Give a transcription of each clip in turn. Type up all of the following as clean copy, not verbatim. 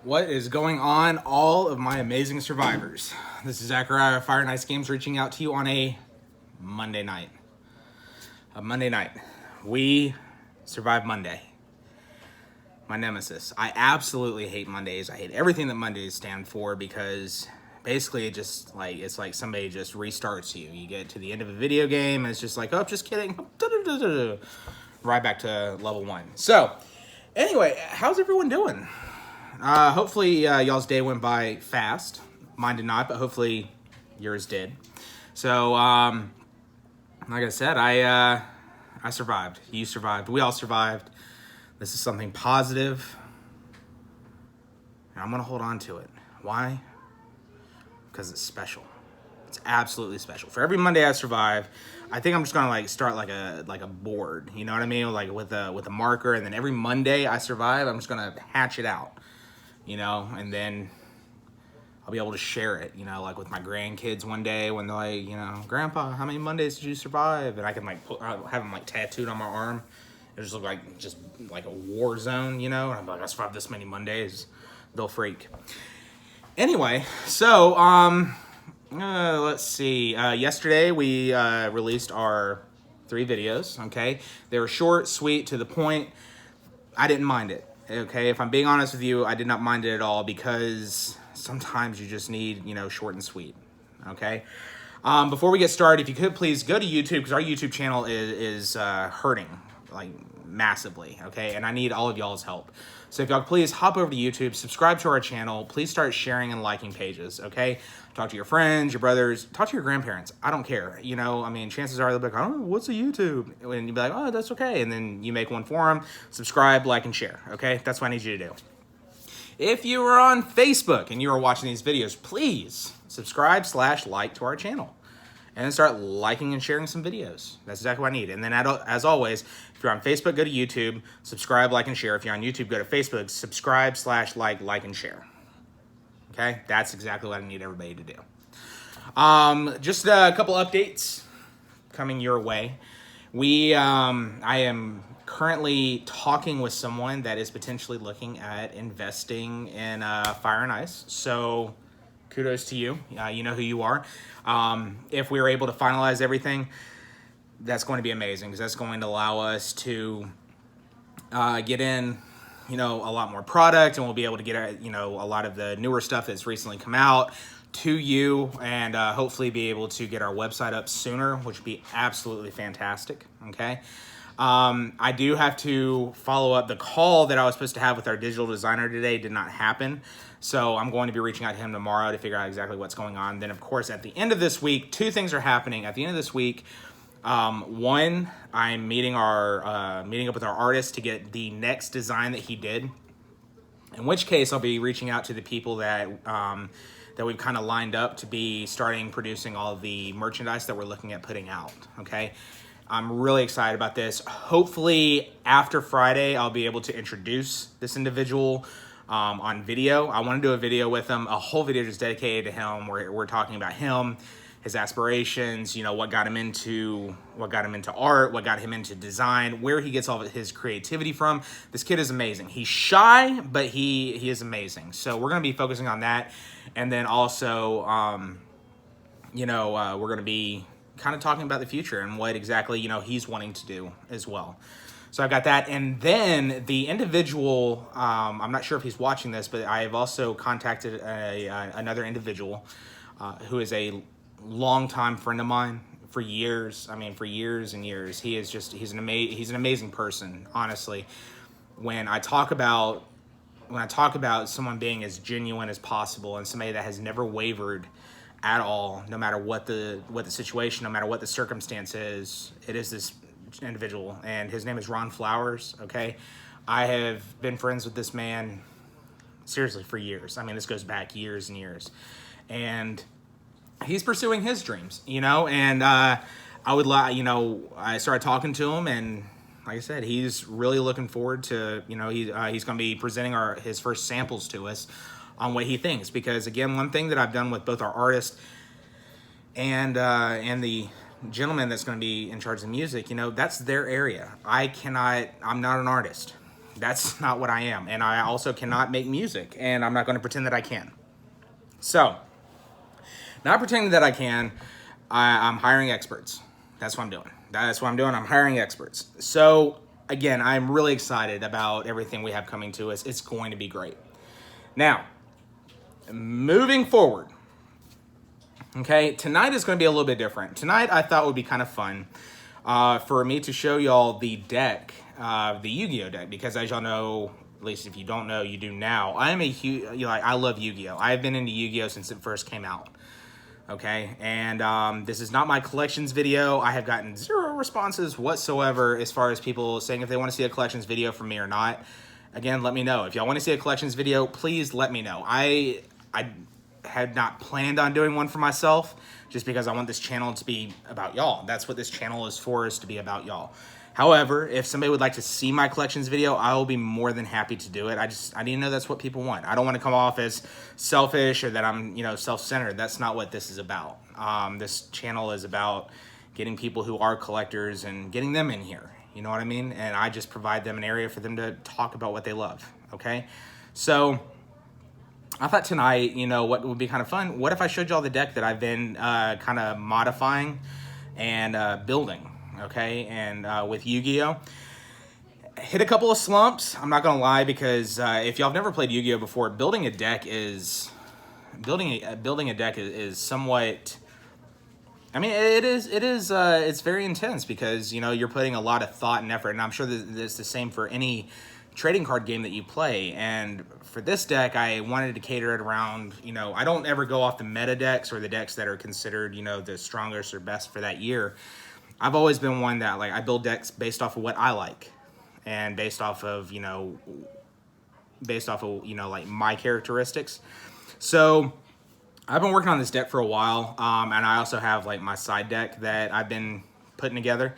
What is going on, all of my amazing survivors? This is Zachariah Fire Nice Games reaching out to you on a Monday night. We survived Monday. My nemesis. I absolutely hate Mondays. I hate everything that Mondays stand for because basically it's like somebody just restarts you. You get to the end of a video game and it's just like, oh, just kidding. Right back to level 1. So, anyway, how's everyone doing? Hopefully y'all's day went by fast. Mine did not, but hopefully yours did. So, like I said, I survived. You survived. We all survived. This is something positive, and I'm going to hold on to it. Why? Because it's special. It's absolutely special. For every Monday I survive, I think I'm just gonna start like a board. You know what I mean? Like with a marker, and then every Monday I survive, I'm just gonna hatch it out. You know, and then I'll be able to share it. You know, like with my grandkids one day when they're like, you know, Grandpa, how many Mondays did you survive? And I can have them tattooed on my arm. It just look like a war zone. You know, and I'm like, I survived this many Mondays. They'll freak. Anyway, so let's see. Yesterday we released our 3 videos. Okay, they were short, sweet, to the point. I didn't mind it. Okay, if I'm being honest with you, I did not mind it at all because sometimes you just need, short and sweet. Okay. Before we get started, if you could please go to YouTube because our YouTube channel is hurting massively. Okay, and I need all of y'all's help. So if y'all please hop over to YouTube, subscribe to our channel. Please start sharing and liking pages. Okay, talk to your friends, your brothers, talk to your grandparents. I don't care. Chances are they'll be like, oh, what's a YouTube? And you'll be like, oh, that's okay. And then you make one for them. Subscribe, like, and share. Okay, that's what I need you to do. If you are on Facebook and you are watching these videos, please subscribe/like to our channel. And then start liking and sharing some videos. That's exactly what I need. And then as always, if you're on Facebook, go to YouTube, subscribe, like, and share. If you're on YouTube, go to Facebook, subscribe/like, and share. Okay? That's exactly what I need everybody to do. Just a couple updates coming your way. I am currently talking with someone that is potentially looking at investing in Fire and Ice. So kudos to you. You know who you are. If we were able to finalize everything, that's going to be amazing because that's going to allow us to get in, a lot more product, and we'll be able to get, a lot of the newer stuff that's recently come out to you, and hopefully be able to get our website up sooner, which would be absolutely fantastic. Okay. I do have to follow up. The call that I was supposed to have with our digital designer today did not happen. So I'm going to be reaching out to him tomorrow to figure out exactly what's going on. Then, of course, at the end of this week, 2 things are happening. At the end of this week, one, I'm meeting up with our artist to get the next design that he did. In which case, I'll be reaching out to the people that we've kind of lined up to be starting producing all of the merchandise that we're looking at putting out. Okay. I'm really excited about this. Hopefully after Friday, I'll be able to introduce this individual on video. I want to do a video with him, a whole video just dedicated to him, where we're talking about him, his aspirations, what got him into art, what got him into design, where he gets all of his creativity from. This kid is amazing. He's shy, but he is amazing. So we're going to be focusing on that. And then also, we're going to be kind of talking about the future and what exactly, he's wanting to do as well. So I've got that. And then the individual, I'm not sure if he's watching this, but I have also contacted another individual who is a longtime friend of mine for years. For years and years. He's an amazing person, honestly. When I talk about someone being as genuine as possible and somebody that has never wavered at all, no matter what the situation, no matter what the circumstance is, it is this individual, and his name is Ron Flowers. Okay, I have been friends with this man seriously for years. This goes back years and years, and he's pursuing his dreams, and I started talking to him, and like I said, he's really looking forward to, he's going to be presenting his first samples to us on what he thinks. Because again, one thing that I've done with both our artist and the gentleman that's going to be in charge of the music, that's their area. I'm not an artist. That's not what I am. And I also cannot make music, and I'm not going to pretend that I can. So, not pretending that I can, I'm hiring experts. That's what I'm doing. That's what I'm doing. I'm hiring experts. So, again, I'm really excited about everything we have coming to us. It's going to be great. Now, moving forward, okay, tonight is going to be a little bit different. Tonight, I thought would be kind of fun for me to show y'all the deck, the Yu-Gi-Oh deck, because as y'all know, at least if you don't know, you do now. I am a huge, I love Yu-Gi-Oh. I've been into Yu-Gi-Oh since it first came out. Okay, and this is not my collections video. I have gotten 0 responses whatsoever as far as people saying if they want to see a collections video from me or not. Again, let me know. If y'all want to see a collections video, please let me know. I had not planned on doing one for myself just because I want this channel to be about y'all. That's what this channel is for, is to be about y'all. However, if somebody would like to see my collections video, I will be more than happy to do it. I need to know that's what people want. I don't want to come off as selfish or that I'm, self-centered. That's not what this is about. This channel is about getting people who are collectors and getting them in here. You know what I mean? And I just provide them an area for them to talk about what they love. Okay? So I thought tonight, what would be kind of fun? What if I showed y'all the deck that I've been kind of modifying and building? Okay, and with Yu-Gi-Oh, hit a couple of slumps. I'm not gonna lie, because if y'all have never played Yu-Gi-Oh before, building a deck is somewhat. I mean, it's very intense because you're putting a lot of thought and effort, and I'm sure that it's the same for any trading card game that you play. And for this deck, I wanted to cater it around. I don't ever go off the meta decks or the decks that are considered the strongest or best for that year. I've always been one that, I build decks based off of what I like and based off of, my characteristics. So I've been working on this deck for a while, and I also have, my side deck that I've been putting together.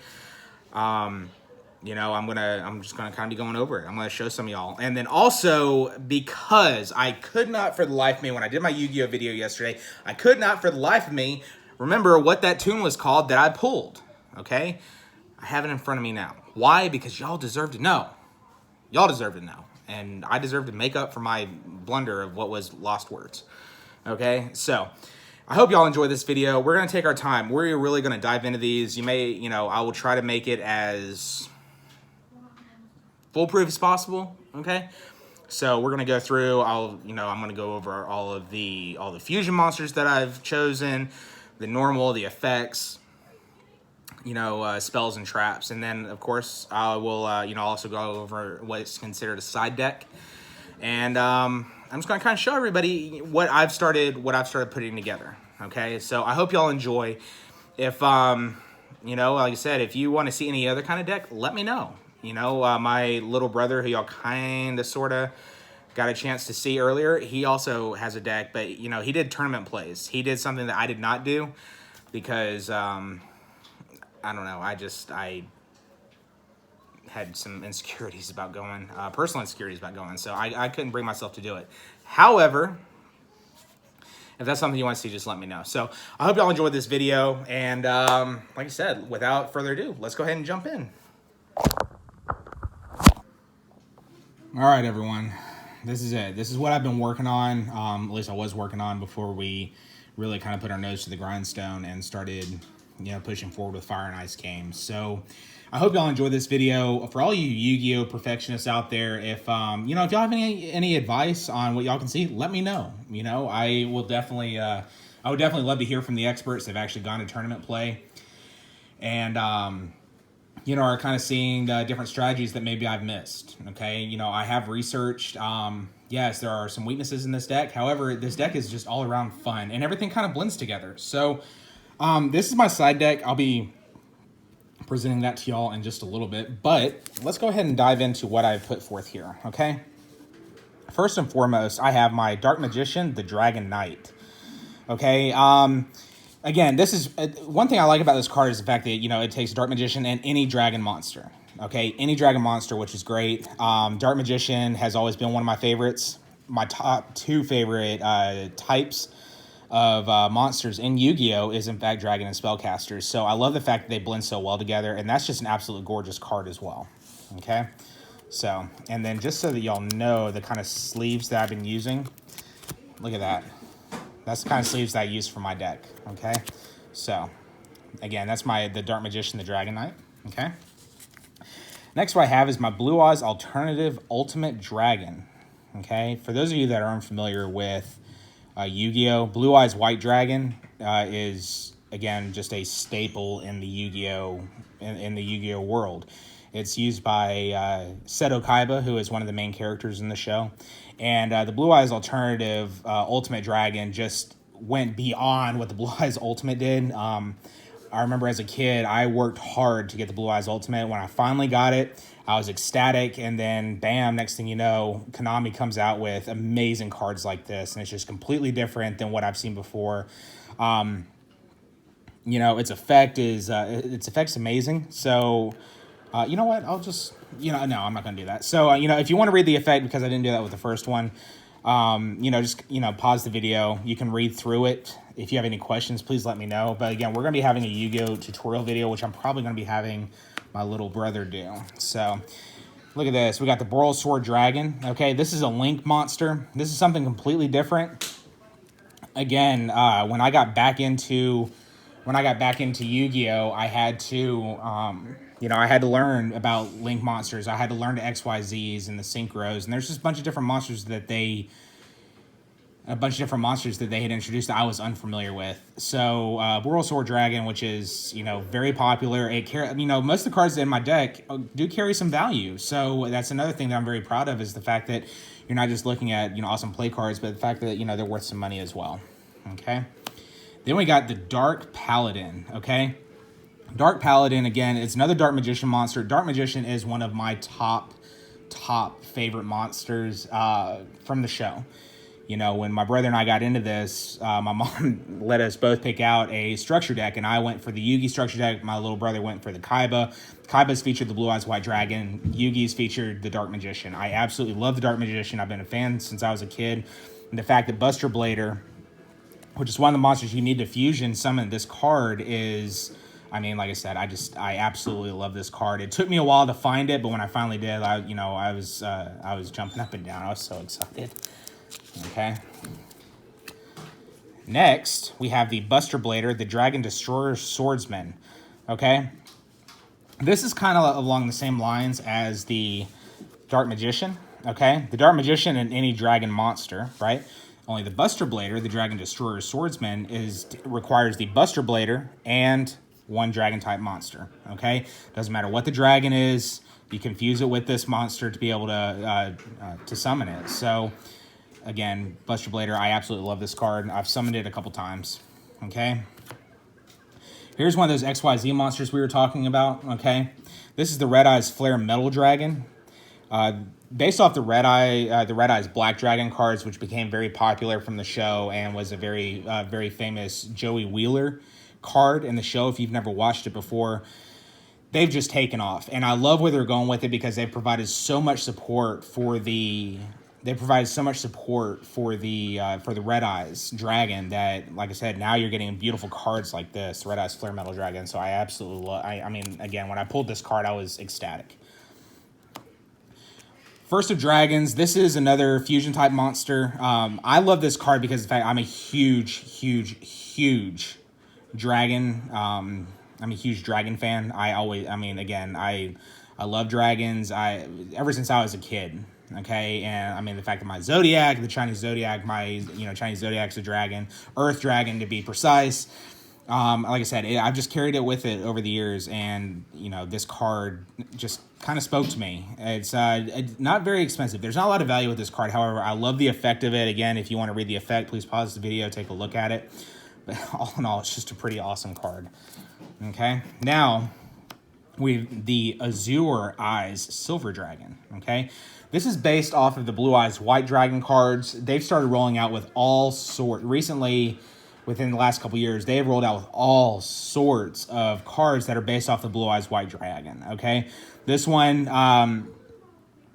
I'm just gonna kind of be going over it. I'm gonna show some of y'all. And then also, because I could not for the life of me, when I did my Yu-Gi-Oh video yesterday, I could not for the life of me remember what that tune was called that I pulled. Okay, I have it in front of me now. Why? Because y'all deserve to know. Y'all deserve to know. And I deserve to make up for my blunder of what was lost words. Okay, so I hope y'all enjoy this video. We're going to take our time. We're really going to dive into these. I will try to make it as foolproof as possible. Okay, so we're going to go through. I'm going to go over all the fusion monsters that I've chosen, the normal, the effects, spells and traps. And then, of course, I will, also go over what's considered a side deck. And I'm just going to kind of show everybody what I've started putting together. Okay, so I hope y'all enjoy. If, like I said, if you want to see any other kind of deck, let me know. My little brother, who y'all kind of, sort of got a chance to see earlier, he also has a deck, but, he did tournament plays. He did something that I did not do because, I don't know. I had some insecurities about going, personal insecurities about going, so I couldn't bring myself to do it. However, if that's something you want to see, just let me know. So I hope y'all enjoyed this video, and like I said, without further ado, let's go ahead and jump in. All right, everyone. This is it. This is what I've been working on, at least I was working on before we really kind of put our nose to the grindstone and started pushing forward with Fire and Ice games. So I hope y'all enjoyed this video. For all you Yu-Gi-Oh perfectionists out there, if y'all have any advice on what y'all can see, let me know. I would definitely love to hear from the experts that have actually gone to tournament play and are kind of seeing different strategies that maybe I've missed. Okay, I have researched. Yes, there are some weaknesses in this deck. However, this deck is just all around fun, and everything kind of blends together. So this is my side deck. I'll be presenting that to y'all in just a little bit, but let's go ahead and dive into what I've put forth here, okay? First and foremost, I have my Dark Magician, the Dragon Knight, okay? Again, this is one thing I like about this card is the fact that, it takes Dark Magician and any dragon monster, okay? Any dragon monster, which is great. Dark Magician has always been one of my favorites. My top 2 favorite types of monsters in Yu-Gi-Oh is in fact dragon and spellcasters. So I love the fact that they blend so well together, and that's just an absolute gorgeous card as well. Okay, So, and then just so that y'all know the kind of sleeves that I've been using, look at that. That's the kind of sleeves that I use for my deck, okay? So, again, that's the Dark Magician, the Dragon Knight, okay? Next what I have is my Blue Eyes Alternative Ultimate Dragon, okay? For those of you that are unfamiliar with Yu-Gi-Oh! Blue Eyes White Dragon is, again, just a staple in the Yu-Gi-Oh! In the Yu-Gi-Oh! World. It's used by Seto Kaiba, who is one of the main characters in the show. And the Blue Eyes Alternative Ultimate Dragon just went beyond what the Blue Eyes Ultimate did. I remember as a kid, I worked hard to get the Blue Eyes Ultimate. When I finally got it, I was ecstatic. And then, bam, next thing you know, Konami comes out with amazing cards like this. And it's just completely different than what I've seen before. You know, its effect's amazing. So, you know what? I'll just, no, I'm not going to do that. So, if you want to read the effect, because I didn't do that with the first one, just, pause the video. You can read through it. If you have any questions, please let me know. But again, we're going to be having a Yu-Gi-Oh! Tutorial video, which I'm probably going to be having my little brother do. So, look at this. We got the Boral Sword Dragon. Okay, this is a Link monster. This is something completely different. Again, when I got back into Yu-Gi-Oh, I had to, I had to learn about Link monsters. I had to learn the XYZs and the Synchros, and there's just a bunch of different monsters that they had introduced that I was unfamiliar with. So, Boral Sword Dragon, which is, very popular. Most of the cards in my deck do carry some value. So that's another thing that I'm very proud of, is the fact that you're not just looking at, awesome play cards, but the fact that, they're worth some money as well. Okay. Then we got the Dark Paladin, okay? Dark Paladin, again, it's another Dark Magician monster. Dark Magician is one of my top favorite monsters from the show. When my brother and I got into this, my mom let us both pick out a structure deck, and I went for the Yugi structure deck. My little brother went for the Kaiba. Kaiba's featured the Blue Eyes White Dragon. Yugi's featured the Dark Magician. I absolutely love the Dark Magician. I've been a fan since I was a kid. And the fact that Buster Blader, which is one of the monsters you need to fusion summon this card, is, like I said, I absolutely love this card. It took me a while to find it, but when I finally did, I was jumping up and down. I was so excited. Okay. Next, we have the Buster Blader, the Dragon Destroyer Swordsman. Okay. This is kind of along the same lines as the Dark Magician. Okay. The Dark Magician and any dragon monster, right? Only the Buster Blader, the Dragon Destroyer Swordsman, requires the Buster Blader and one dragon-type monster, okay? Doesn't matter what the dragon is, you can fuse it with this monster to be able to summon it. So, again, Buster Blader, I absolutely love this card. I've summoned it a couple times, okay? Here's one of those XYZ monsters we were talking about, okay? This is the Red Eyes Flare Metal Dragon. Based off the Red Eyes Black Dragon cards, which became very popular from the show and was a very famous Joey Wheeler card in the show. If you've never watched it before, they've just taken off, and I love where they're going with it, because they've provided so much support for the Red Eyes Dragon that, like I said, now you're getting beautiful cards like this, Red Eyes Flare Metal Dragon. So I absolutely love. Again, when I pulled this card, I was ecstatic. First of Dragons, this is another fusion-type monster. I love this card because, in fact, I'm a huge dragon. I'm a huge dragon fan. I love dragons. Ever since I was a kid, okay? And, the fact that my Zodiac, the Chinese Zodiac, Chinese Zodiac's a dragon. Earth Dragon, to be precise. Like I said, I've just carried it with it over the years, and, this card just kind of spoke to me. It's not very expensive. There's not a lot of value with this card. However, I love the effect of it. Again, if you want to read the effect, please pause the video, take a look at it. But all in all, it's just a pretty awesome card. Okay, now we've the Azure Eyes Silver Dragon. Okay, this is based off of the Blue Eyes White Dragon cards. They've started rolling out with all sorts recently. Within the last couple years, they have rolled out with all sorts of cards that are based off the Blue Eyes White Dragon, okay? This one,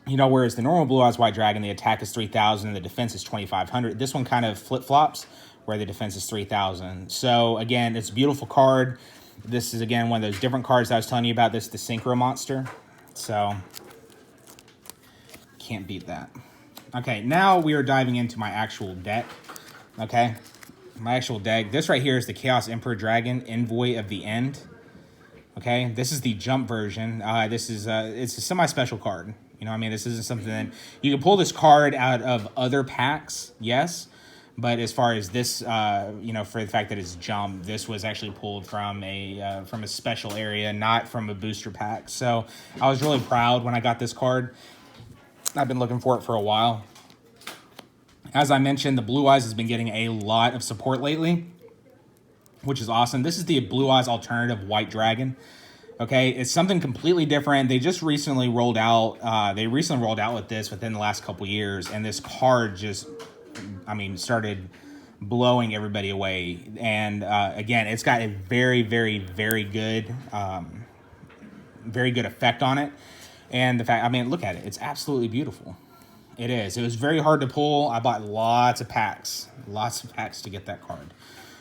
whereas the normal Blue Eyes White Dragon, the attack is 3,000 and the defense is 2,500. This one kind of flip-flops, where the defense is 3,000. So, again, it's a beautiful card. This is, again, one of those different cards I was telling you about. This is the Synchro Monster. So, Can't beat that. Okay, now we are diving into my actual deck. Okay, my actual deck. This right here is the Chaos Emperor Dragon, Envoy of the End. Okay, this is the jump version. This is it's a semi-special card. You know what I mean? This isn't something that you can pull this card out of other packs, yes. But as far as this, you know, for the fact that it's jump, this was actually pulled from a special area, not from a booster pack. So I was really proud when I got this card. I've been looking for it for a while. As I mentioned, the Blue Eyes has been getting a lot of support lately, which is awesome. This is the Blue Eyes alternative White Dragon. Okay, it's something completely different. They just recently rolled out. With this within the last couple years, and this card just, I mean, started blowing everybody away. And again, it's got a very, very, very good effect on it. And the fact, I mean, look at it. It's absolutely beautiful. It is. It was very hard to pull. I bought lots of packs to get that card.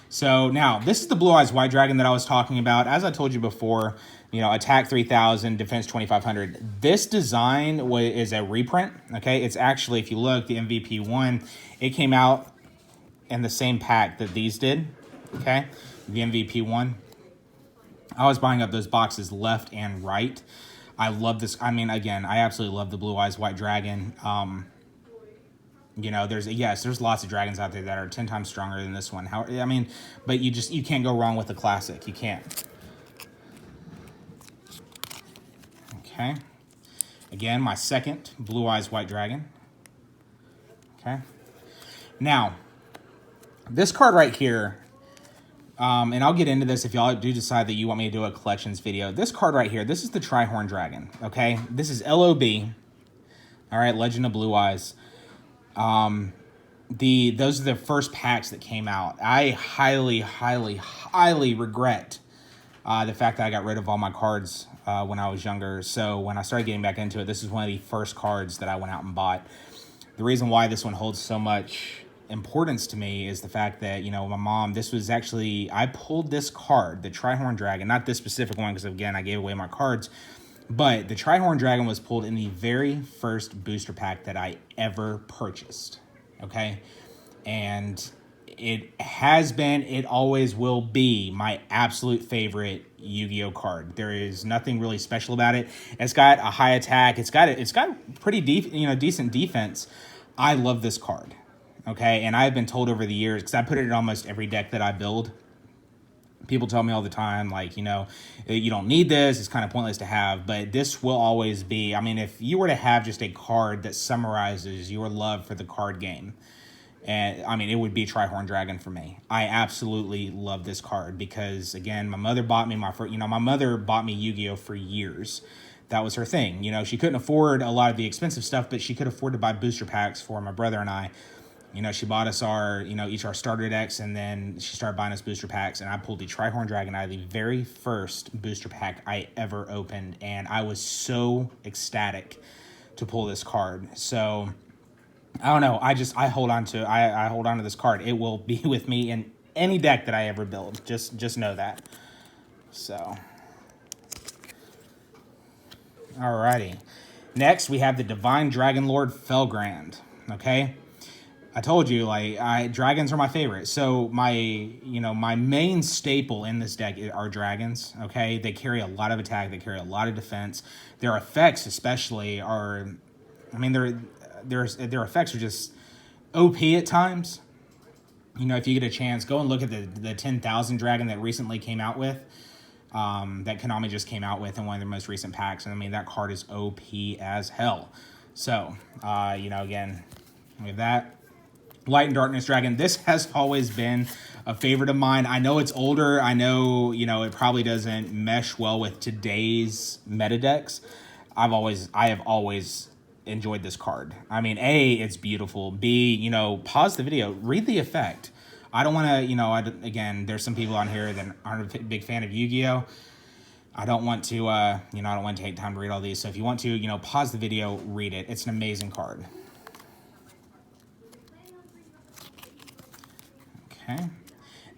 So now, this is the Blue Eyes White Dragon that I was talking about. As I told you before, you know, attack 3,000, defense 2,500. This design is a reprint, okay? It's actually, if you look, the MVP 1, it came out in the same pack that these did, okay? The MVP 1. I was buying up those boxes left and right. I love this. I mean, again, I absolutely love the Blue Eyes White Dragon. You know, there's lots of dragons out there that are 10 times stronger than this one. I mean, but you can't go wrong with the classic. You can't. Okay. Again, my second Blue Eyes White Dragon. Okay. Now, this card right here, and I'll get into this if y'all do decide that you want me to do a collections video. This card right here, this is the Trihorn Dragon, okay? This is LOB. All right, Legend of Blue Eyes. Those are the first packs that came out. I highly, highly, highly regret the fact that I got rid of all my cards when I was younger. So when I started getting back into it, this is one of the first cards that I went out and bought. The reason why this one holds so much importance to me is the fact that, you know, my mom, this was actually, I pulled this card, the Trihorn Dragon, not this specific one because, again, I gave away my cards, but the Trihorn Dragon was pulled in the very first booster pack that I ever purchased, okay? And it has been, it always will be my absolute favorite Yu-Gi-Oh card. There is nothing really special about it. It's got a high attack. It's got pretty deep, you know, decent defense. I love this card. Okay, and I've been told over the years, because I put it in almost every deck that I build, people tell me all the time, like, you know, you don't need this, it's kind of pointless to have, but this will always be, I mean, if you were to have just a card that summarizes your love for the card game, and I mean, it would be Trihorn Dragon for me. I absolutely love this card because, again, my mother bought me my mother bought me Yu-Gi-Oh for years. That was her thing. You know, she couldn't afford a lot of the expensive stuff, but she could afford to buy booster packs for my brother and I. You know, she bought us each our starter decks, and then she started buying us booster packs, and I pulled the Trihorn Dragon out of the very first booster pack I ever opened, and I was so ecstatic to pull this card. So, I don't know, I hold on to this card. It will be with me in any deck that I ever build. Just know that. So, alrighty. Next, we have the Divine Dragon Lord Felgrand, okay? I told you, like, dragons are my favorite. So my main staple in this deck are dragons, okay? They carry a lot of attack. They carry a lot of defense. Their effects especially are, I mean, their effects are just OP at times. You know, if you get a chance, go and look at the 10,000 dragon that recently came out with, that Konami just came out with in one of their most recent packs. And I mean, that card is OP as hell. So, you know, again, we have that. Light and Darkness Dragon. This has always been a favorite of mine. I know it's older. I know, you know, it probably doesn't mesh well with today's meta decks. I have always enjoyed this card. I mean, A, it's beautiful. B, you know, pause the video, read the effect. I don't want to, you know, again, there's some people on here that aren't a big fan of Yu-Gi-Oh! I don't want to, I don't want to take time to read all these. So if you want to, you know, pause the video, read it. It's an amazing card. Okay.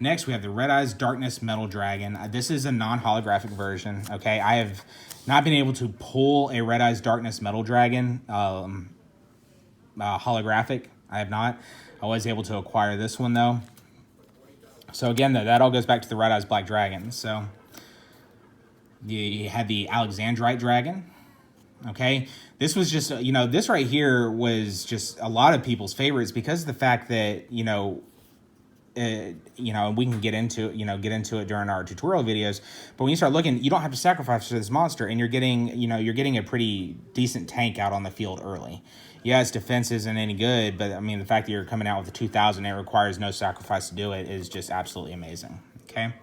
Next, we have the Red Eyes Darkness Metal Dragon. This is a non-holographic version. Okay, I have not been able to pull a Red Eyes Darkness Metal Dragon holographic. I have not. I was able to acquire this one, though. So again, though, that all goes back to the Red Eyes Black Dragon. So you had the Alexandrite Dragon. Okay, this was just, this right here was just a lot of people's favorites because of the fact that, we can get into it during our tutorial videos. But when you start looking, you don't have to sacrifice for this monster, and you're getting a pretty decent tank out on the field early. Yeah, its defense isn't any good, but I mean, the fact that you're coming out with a 2,000, it requires no sacrifice to do it, is just absolutely amazing. Okay.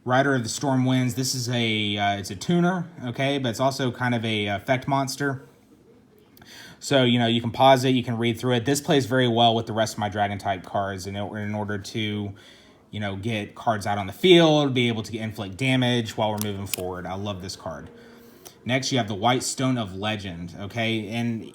Rider of the Storm Winds. This is it's a tuner, okay, but it's also kind of a effect monster. So, you can pause it, you can read through it. This plays very well with the rest of my Dragon type cards in order to, get cards out on the field, be able to inflict damage while we're moving forward. I love this card. Next, you have the White Stone of Legend, okay, and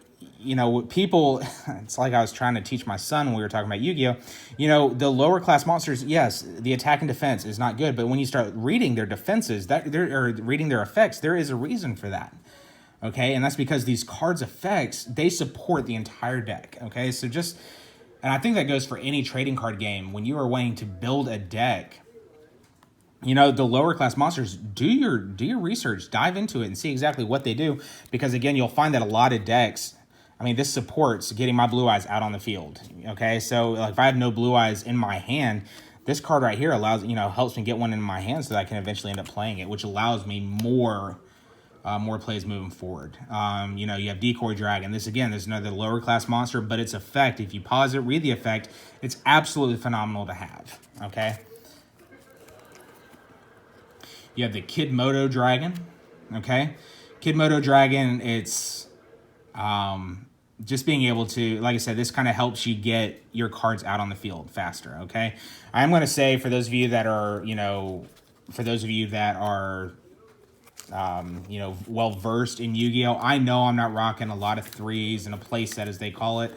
people, it's like I was trying to teach my son when we were talking about Yu-Gi-Oh! The lower class monsters, yes, the attack and defense is not good, but when you start reading their defenses, or reading their effects, there is a reason for that. Okay, and that's because these cards' effects, they support the entire deck. Okay, so and I think that goes for any trading card game. When you are wanting to build a deck, the lower class monsters, do your research, dive into it and see exactly what they do, because again, you'll find that a lot of decks, this supports getting my Blue Eyes out on the field. Okay, so like if I have no Blue Eyes in my hand, this card right here helps me get one in my hand so that I can eventually end up playing it, which allows me more plays moving forward. You have Decoy Dragon. This is another lower class monster, but its effect, if you pause it, read the effect, it's absolutely phenomenal to have. Okay. You have the Kidmodo Dragon. Okay. Kidmodo Dragon, it's just being able to, like I said, this kind of helps you get your cards out on the field faster. Okay. I'm going to say for those of you that are, well versed in Yu-Gi-Oh! I know I'm not rocking a lot of threes and a play set, as they call it.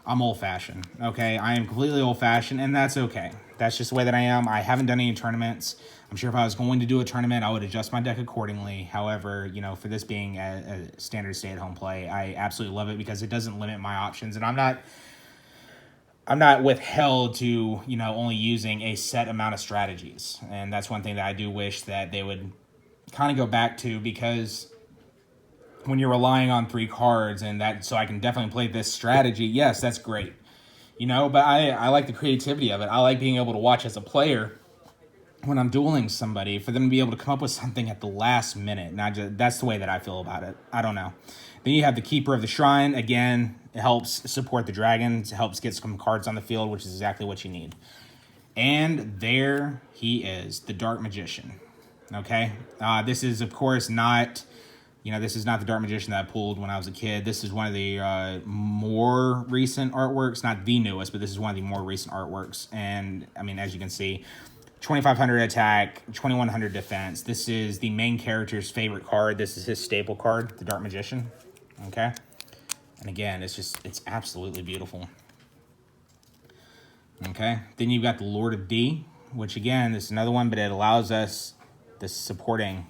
I'm old-fashioned, okay? I am completely old-fashioned, and that's okay. That's just the way that I am. I haven't done any tournaments. I'm sure if I was going to do a tournament, I would adjust my deck accordingly. However, for this being a standard stay-at-home play, I absolutely love it because it doesn't limit my options, and I'm not withheld to, only using a set amount of strategies. And that's one thing that I do wish that they would kind of go back to, because when you're relying on 3 cards and that, so I can definitely play this strategy, yes, that's great. But I like the creativity of it. I like being able to watch as a player when I'm dueling somebody, for them to be able to come up with something at the last minute. That's the way that I feel about it. I don't know. Then you have the Keeper of the Shrine. Again, it helps support the dragons. It helps get some cards on the field, which is exactly what you need. And there he is, the Dark Magician. Okay, this is, of course, not, this is not the Dark Magician that I pulled when I was a kid. This is one of the more recent artworks, not the newest, but this is one of the more recent artworks. And, as you can see, 2,500 attack, 2,100 defense. This is the main character's favorite card. This is his staple card, the Dark Magician. Okay, and again, it's absolutely beautiful. Okay, then you've got the Lord of D, which, again, this is another one, but it allows us this supporting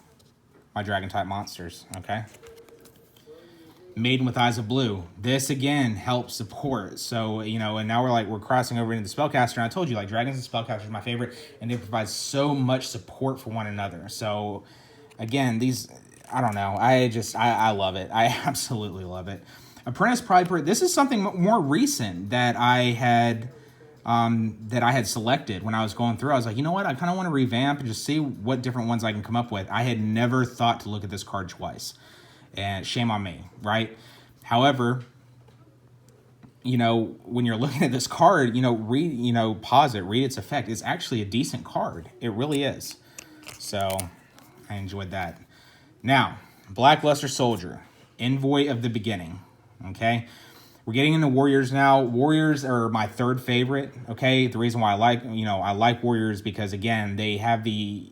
my dragon type monsters. Okay, Maiden with Eyes of Blue. This again helps support. So and now we're crossing over into the spellcaster. And I told you, like, dragons and spellcasters are my favorite, and they provide so much support for one another. So again, these, I don't know, I love it. I absolutely love it. Apprentice Piper. This is something more recent that I had selected when I was going through. I was like, you know what? I kind of want to revamp and just see what different ones I can come up with. I had never thought to look at this card twice, and shame on me, right? However, when you're looking at this card, pause it, read its effect. It's actually a decent card. It really is. So I enjoyed that. Now, Blackluster Soldier, Envoy of the Beginning. Okay. We're getting into Warriors now. Warriors are my third favorite. Okay, the reason why I like Warriors, because again, they have the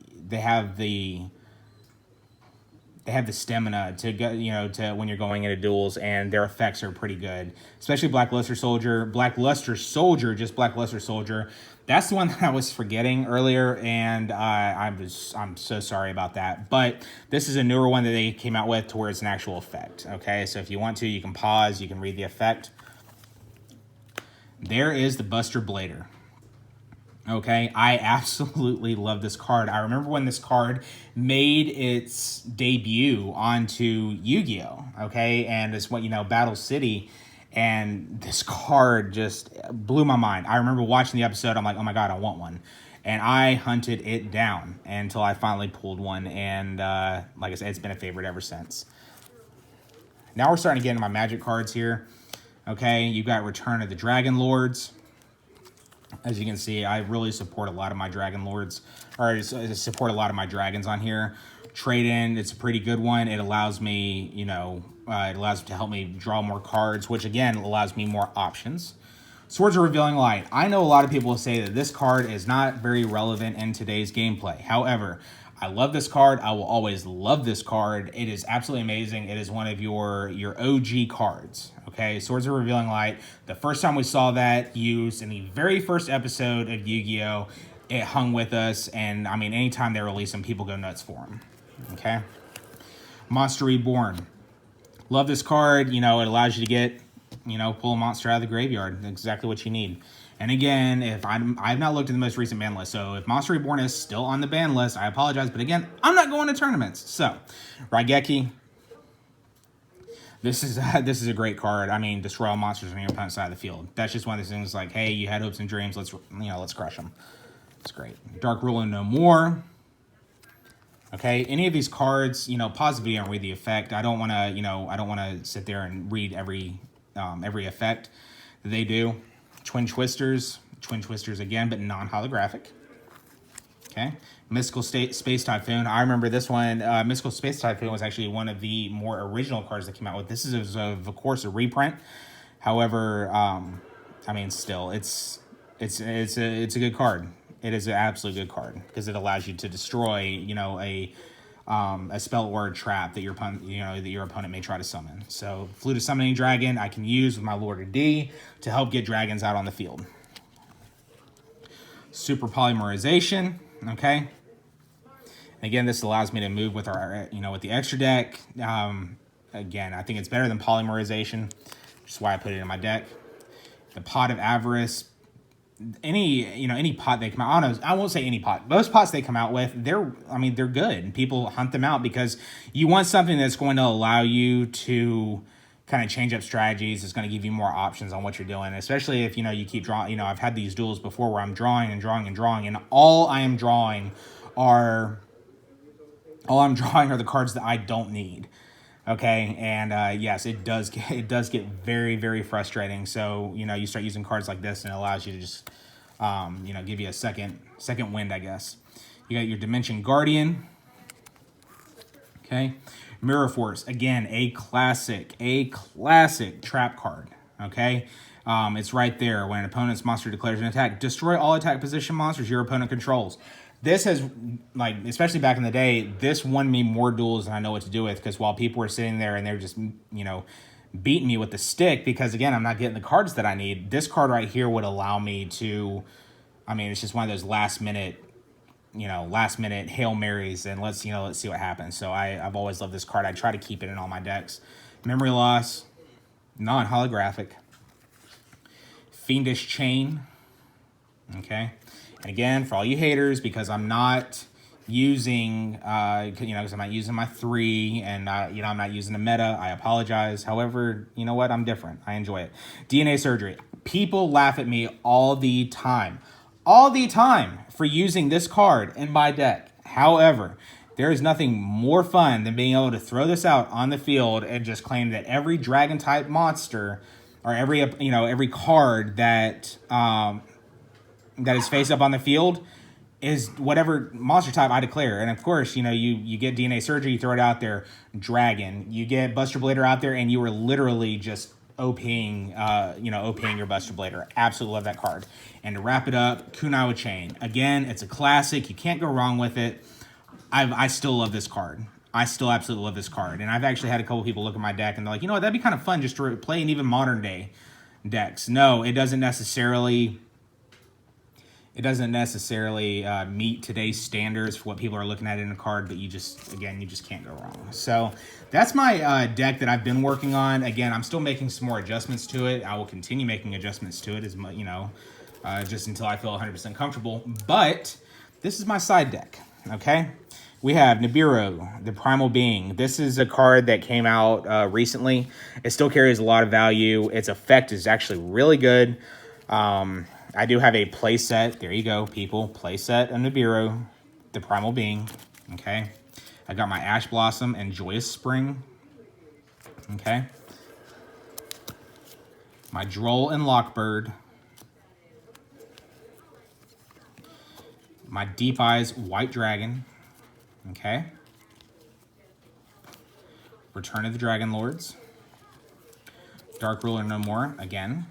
stamina to go, to when you're going into duels, and their effects are pretty good. Especially Blackluster Soldier. That's the one that I was forgetting earlier, and I'm so sorry about that. But this is a newer one that they came out with to where it's an actual effect. Okay, so if you want to, you can pause, you can read the effect. There is the Buster Blader. Okay, I absolutely love this card. I remember when this card made its debut onto Yu-Gi-Oh! Okay, and it's what, Battle City, and this card just blew my mind. I remember watching the episode, I'm like, oh my god, I want one. And I hunted it down until I finally pulled one, and like I said, it's been a favorite ever since. Now we're starting to get into my Magic cards here. Okay, you've got Return of the Dragon Lords. As you can see, I really support a lot of my Dragon Lords, or support a lot of my dragons on here. Trade-in, it's a pretty good one. It allows me, it allows to help me draw more cards, which again allows me more options. Swords of Revealing Light. I know a lot of people say that this card is not very relevant in today's gameplay. However, I love this card. I will always love this card. It is absolutely amazing. It is one of your OG cards. Okay, Swords of Revealing Light. The first time we saw that used in the very first episode of Yu-Gi-Oh!, it hung with us. And I mean, anytime they release them, people go nuts for them. Okay. Monster Reborn. Love this card. It allows you to get, pull a monster out of the graveyard. Exactly what you need. And again, if I've not looked at the most recent ban list, so if Monster Reborn is still on the ban list, I apologize. But again, I'm not going to tournaments. So, Raigeki. This is a great card. I mean, destroy all monsters on your opponent's side of the field. That's just one of those things like, hey, you had hopes and dreams. Let's crush them. It's great. Dark Ruler No More. Okay, any of these cards, pause the video and read the effect. I don't want to, sit there and read every effect that they do. Twin Twisters again, but non-holographic. Okay, Mystical Space Typhoon. I remember this one. Mystical Space Typhoon was actually one of the more original cards that came out with. This is, of course, a reprint. However, I mean, still, it's a good card. It is an absolutely good card because it allows you to destroy, a spell or a trap that your opponent may try to summon. So, Flute of Summoning Dragon I can use with my Lord of D to help get dragons out on the field. Super Polymerization. Okay. Again, this allows me to move with our, with the extra deck. Again, I think it's better than Polymerization, which is why I put it in my deck. The Pot of Avarice. Any pot they come out, I won't say any pot. Most pots they come out with, they're good. People hunt them out because you want something that's going to allow you to kind of change up strategies. It's going to give you more options on what you're doing, especially if, you keep drawing. I've had these duels before where I'm drawing and drawing and drawing, and all I'm drawing are the cards that I don't need. Okay, and yes, it does get very, very frustrating. So you start using cards like this, and it allows you to just give you a second wind, I guess. You got your Dimension Guardian. Okay, Mirror Force, again, a classic trap card. Okay, it's right there. When an opponent's monster declares an attack, destroy all attack position monsters your opponent controls. This has, especially back in the day, this won me more duels than I know what to do with, because while people were sitting there and they're just, beating me with the stick, because, again, I'm not getting the cards that I need, this card right here would allow me to, it's just one of those last-minute Hail Marys, and let's see what happens. So I've always loved this card. I try to keep it in all my decks. Memory Loss, non-holographic. Fiendish Chain, okay? And again, for all you haters, because I'm not using, because I'm not using my 3, and, I'm not using the meta, I apologize. However, you know what? I'm different. I enjoy it. DNA Surgery. People laugh at me all the time for using this card in my deck. However, there is nothing more fun than being able to throw this out on the field and just claim that every dragon-type monster, or every card that is face up on the field is whatever monster type I declare. And of course, you get DNA Surgery, you throw it out there, Dragon. You get Buster Blader out there, and you are literally just OPing your Buster Blader. Absolutely love that card. And to wrap it up, Kunai Chain. Again, it's a classic. You can't go wrong with it. I still love this card. I still absolutely love this card. And I've actually had a couple people look at my deck, and they're like, what, that'd be kind of fun just to play in even modern day decks. No, it doesn't necessarily it doesn't necessarily meet today's standards for what people are looking at in a card, but you just, again, you just can't go wrong. So that's my deck that I've been working on. Again, I'm still making some more adjustments to it. I will continue making adjustments to it as much, just until I feel 100% comfortable. But this is my side deck, okay? We have Nibiru, the Primal Being. This is a card that came out recently. It still carries a lot of value. Its effect is actually really good. I do have a play set. There you go, people. Play set of Nibiru, the Primal Being. Okay. I got my Ash Blossom and Joyous Spring. Okay. My Droll and Lockbird. My Deep Eyes White Dragon. Okay. Return of the Dragon Lords. Dark Ruler No More, again.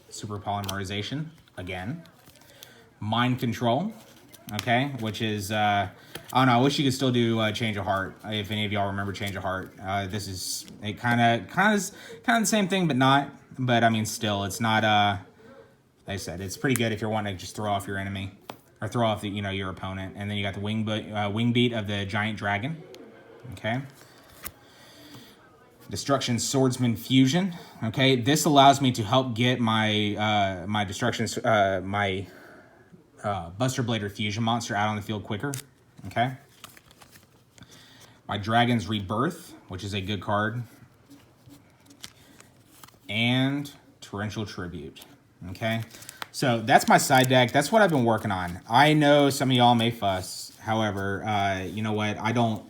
Super Polymerization, again. Mind Control, okay, which is, I don't know, I wish you could still do Change of Heart, if any of y'all remember Change of Heart. This is, it kind of the same thing, but not. But, I mean, still, it's not, like I said, it's pretty good if you're wanting to just throw off your enemy. Or throw off the, your opponent. And then you got the wing beat of the Giant Dragon. Okay. Destruction Swordsman Fusion. Okay. This allows me to help get my my Destruction my Buster Blader Fusion monster out on the field quicker. Okay. My Dragon's Rebirth, which is a good card. And Torrential Tribute. Okay. So that's my side deck. That's what I've been working on. I know some of y'all may fuss. However, you know what? I don't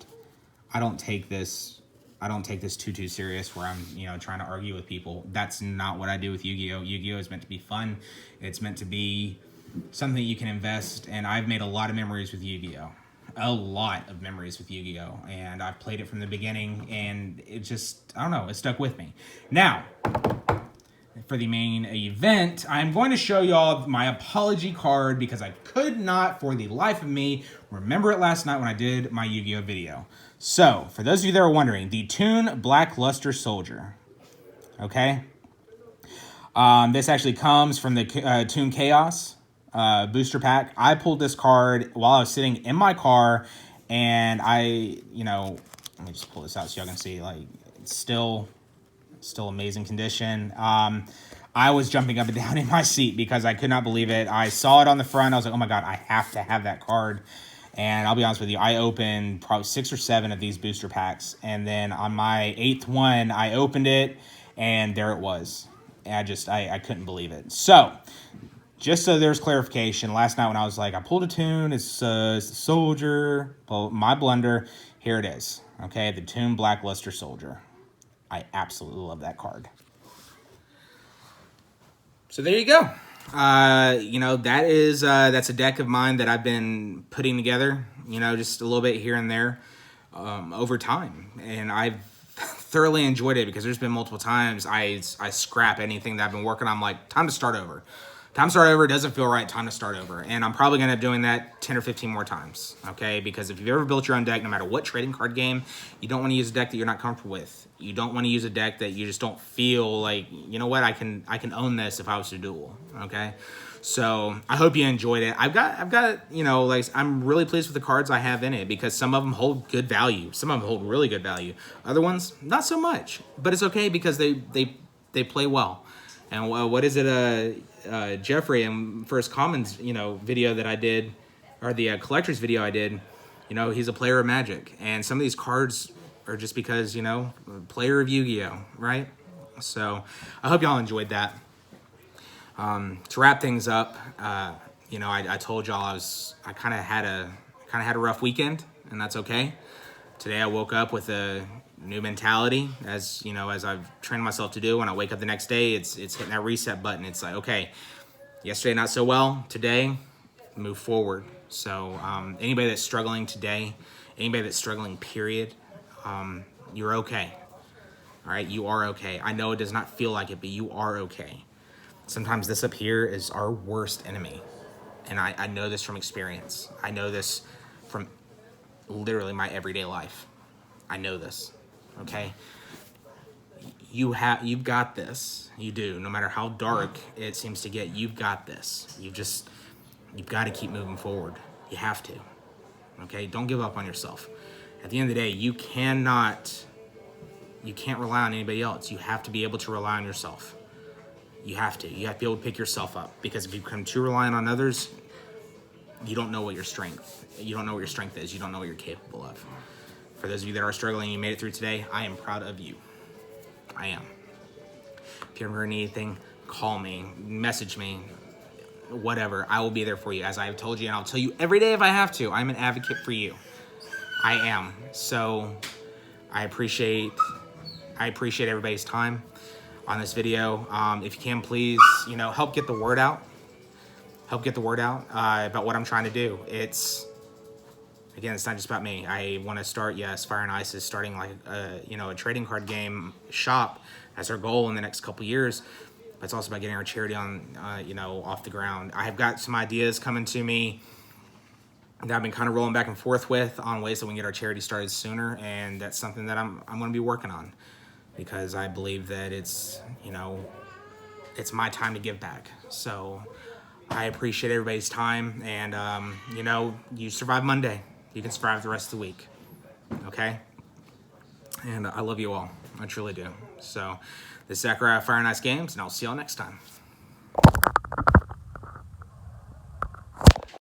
take this too serious where I'm, trying to argue with people. That's not what I do with Yu-Gi-Oh. Yu-Gi-Oh is meant to be fun. It's meant to be something you can invest, and I've made a lot of memories with Yu-Gi-Oh. A lot of memories with Yu-Gi-Oh, and I've played it from the beginning, and it just, I don't know, it stuck with me. Now, for the main event, I'm going to show y'all my apology card because I could not, for the life of me, remember it last night when I did my Yu-Gi-Oh video. So, for those of you that are wondering, the Toon Blackluster Soldier. Okay? This actually comes from the Toon Chaos booster pack. I pulled this card while I was sitting in my car, and let me just pull this out so y'all can see, like, it's still amazing condition. I was jumping up and down in my seat because I could not believe it. I saw it on the front. I was like, oh my God, I have to have that card. And I'll be honest with you, I opened probably 6 or 7 of these booster packs. And then on my 8th one, I opened it and there it was. And I couldn't believe it. So, just so there's clarification, last night when I was like, I pulled a Toon, it's the Soldier, well, my blunder, here it is. Okay, the Toon Blackluster Soldier. I absolutely love that card. So there you go. That's a deck of mine that I've been putting together, just a little bit here and there over time. And I've thoroughly enjoyed it because there's been multiple times I scrap anything that I've been working on. I'm like, time to start over. Time to start over. It doesn't feel right. Time to start over. And I'm probably going to end up doing that 10 or 15 more times, okay? Because if you've ever built your own deck, no matter what trading card game, you don't want to use a deck that you're not comfortable with. You don't want to use a deck that you just don't feel like, you know what, I can own this if I was to duel, okay? So I hope you enjoyed it. I've got, I'm really pleased with the cards I have in it because some of them hold good value. Some of them hold really good value. Other ones, not so much. But it's okay because they play well. And what is it, Jeffrey in First Commons, video that I did, or the collector's video I did, he's a player of Magic. And some of these cards are just because, player of Yu-Gi-Oh, right? So I hope y'all enjoyed that. To wrap things up, I told y'all I kind of had a rough weekend, and that's okay. Today I woke up with a new mentality, as I've trained myself to do. When I wake up the next day, it's hitting that reset button. It's like, okay, yesterday not so well, today move forward. So anybody that's struggling today, anybody that's struggling, period, you're okay. All right, you are okay. I know it does not feel like it, but you are okay. Sometimes this up here is our worst enemy. And I know this from experience. I know this from literally my everyday life. I know this, okay? You've got this. You do. No matter how dark it seems to get, you've got this. You've got to keep moving forward. You have to. Okay? Don't give up on yourself. At the end of the day, you can't rely on anybody else. You have to be able to rely on yourself. You have to. You have to be able to pick yourself up, because if you become too reliant on others, you don't know what your strength is. You don't know what you're capable of. For those of you that are struggling and you made it through today, I am proud of you. I am. If you ever need anything, call me, message me, whatever. I will be there for you, as I have told you, and I'll tell you every day if I have to. I'm an advocate for you. I am. So I appreciate everybody's time on this video. If you can, please, help get the word out. About what I'm trying to do. It's not just about me. I want to start, Fire and Ice is starting like a trading card game shop as our goal in the next couple years. But it's also about getting our charity on, off the ground. I have got some ideas coming to me that I've been kind of rolling back and forth with on ways that we can get our charity started sooner, and that's something that I'm going to be working on, because I believe that it's my time to give back. So I appreciate everybody's time, and you survive Monday, you can survive the rest of the week. Okay? And I love you all. I truly do. So this is Zachariah Fire and Ice Games, and I'll see y'all next time.